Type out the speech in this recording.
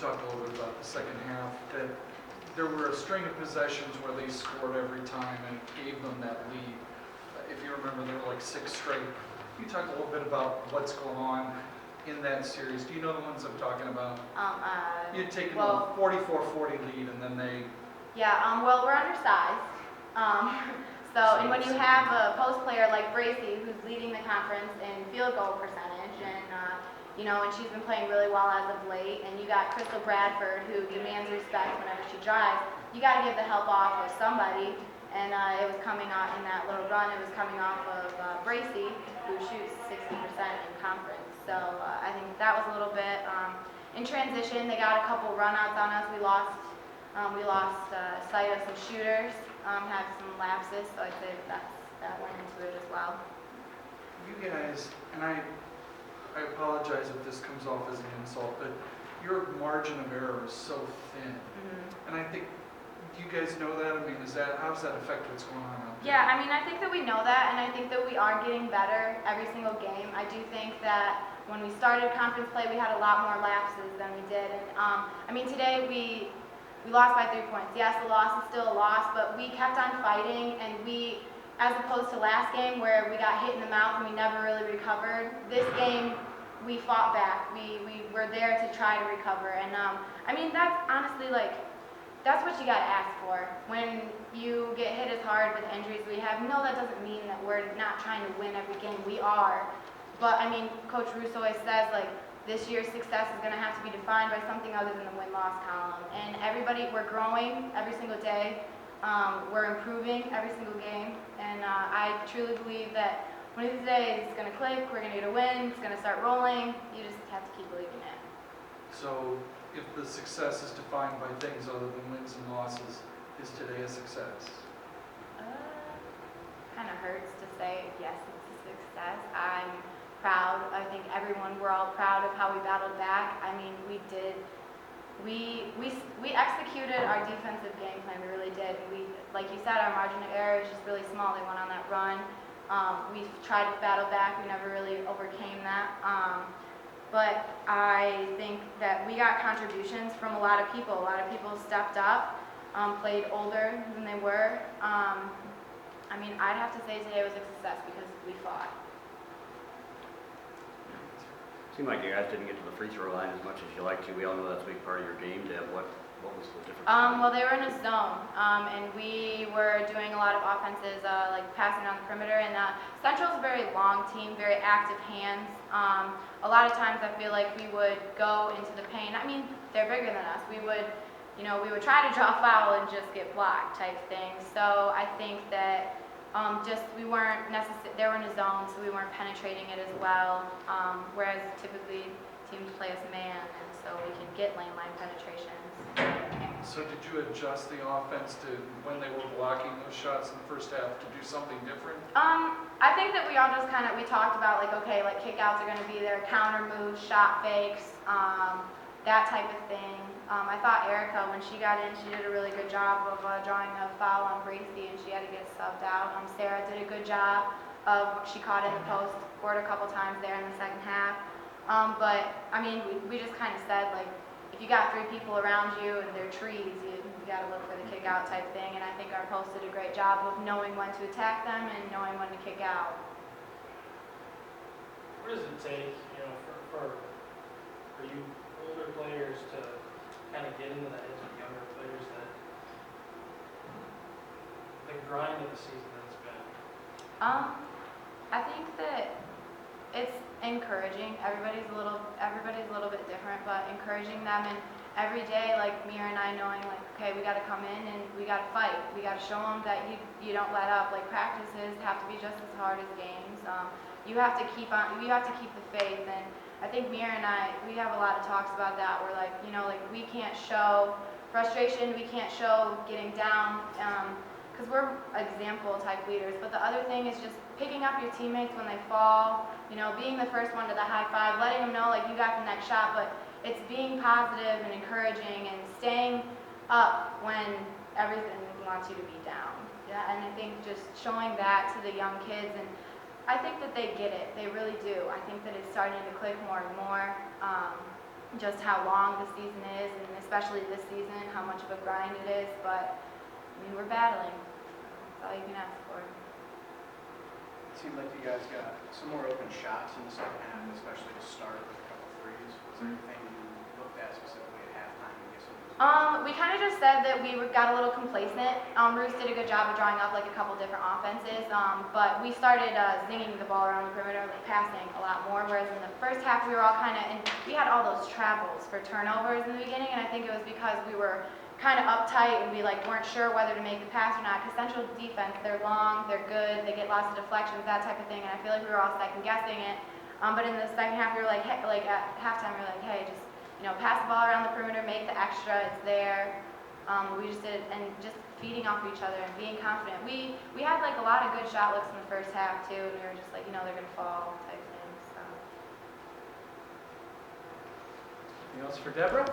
talked a little bit about the second half, that there were a string of possessions where they scored every time and it gave them that lead. If you remember, there were like 6 straight. Can you talk a little bit about what's going on in that series? Do you know the ones I'm talking about? You'd taken a 44-40 lead and then they... Yeah, well, we're undersized. And when you have a post player like Bracy, who's leading the conference in field goal percentage, and and she's been playing really well as of late, and you got Crystal Bradford, who demands respect whenever she drives, you got to give the help off of somebody, and it was coming off in that little run, it was coming off of Bracy, who shoots 60% in conference. So I think that was a little bit, in transition, they got a couple run-outs on us. We lost sight of some shooters, had some lapses, so I'd say that went into it as well. You guys, and I apologize if this comes off as an insult, but your margin of error is so thin. Mm-hmm. And I think, do you guys know that? I mean, how does that affect what's going on out there? Yeah, I mean, I think that we know that, and I think that we are getting better every single game. I do think that when we started conference play, we had a lot more lapses than we did. And I mean, today we lost by 3 points. Yes, the loss is still a loss, but we kept on fighting, and we, as opposed to last game where we got hit in the mouth and we never really recovered, this game we fought back. We were there to try to recover. And I mean, that's honestly that's what you got to ask for. When you get hit as hard with injuries we have, no, that doesn't mean that we're not trying to win every game. We are. But I mean, Coach Russo always says, this year's success is going to have to be defined by something other than the win-loss column. And we're growing every single day. We're improving every single game. And I truly believe that one of these days it's going to click, we're going to get a win, it's going to start rolling. You just have to keep believing it. So if the success is defined by things other than wins and losses, is today a success? Kind of hurts to say yes, it's a success. I'm proud. I think we're all proud of how we battled back. I mean, we executed our defensive game plan. We really did. Like you said, our margin of error is just really small. They went on that run. We tried to battle back. We never really overcame that. But I think that we got contributions from a lot of people. A lot of people stepped up, played older than they were. I mean, I'd have to say today was a success because we fought. Seemed like you guys didn't get to the free throw line as much as you like to. We all know that's a big part of your game. Deb, what was the difference? Well, they were in a zone, and we were doing a lot of offenses, like passing on the perimeter. And Central's a very long team, very active hands. A lot of times I feel like we would go into the paint. I mean, they're bigger than us. We would try to draw foul and just get blocked type thing. So I think that they were in a zone, so we weren't penetrating it as well. Whereas typically teams play us man, and so we can get lane line penetrations. So did you adjust the offense to when they were blocking those shots in the first half to do something different? I think that we all just we talked about kickouts are going to be there, counter moves, shot fakes, that type of thing. I thought Erica, when she got in, she did a really good job of drawing a foul on Bracy, and she had to get subbed out. Sarah did a good job she caught in the post, scored a couple times there in the second half. But I mean, we just kind of said if you got 3 people around you and they're trees, you got to look for the kick out type thing. And I think our post did a great job of knowing when to attack them and knowing when to kick out. What does it take, for you older players to kind of get into the heads of younger players that the grind of the season that's been? I think that it's encouraging. Everybody's a little bit different, but encouraging them, and every day, Mira and I knowing, okay, we got to come in and we got to fight. We got to show them that you don't let up. Practices have to be just as hard as games. You have to keep the faith, and I think Mira and I, we have a lot of talks about that. We're we can't show frustration, we can't show getting down, because we're example type leaders. But the other thing is just picking up your teammates when they fall, being the first one to the high five, letting them know you got the next shot, but it's being positive and encouraging and staying up when everything wants you to be down. Yeah, and I think just showing that to the young kids, and I think that they get it. They really do. I think that it's starting to click more and more. just how long the season is, and especially this season, how much of a grind it is. But I mean, we're battling. That's all you can ask for. It seemed like you guys got some more open shots in the second half, especially to start with a couple threes. Was there anything you looked at specifically at halftime? We kind of just said that got a little complacent. Bruce did a good job of drawing up like a couple different offenses, but we started zinging the ball around the perimeter, like passing a lot more. Whereas in the first half, we were all kind of, and we had all those travels for turnovers in the beginning, and I think it was because we were kind of uptight and we weren't sure whether to make the pass or not. Because Central defense, they're long, they're good, they get lots of deflections, that type of thing, and I feel like we were all second guessing it. But in the second half, we were like at halftime, we were like, hey, just pass the ball around the perimeter, make the extra, it's there. We just did, and just feeding off of each other and being confident. We had a lot of good shot looks in the first half too, and we were just like, they're gonna fall type thing. So. Anything else for Deborah?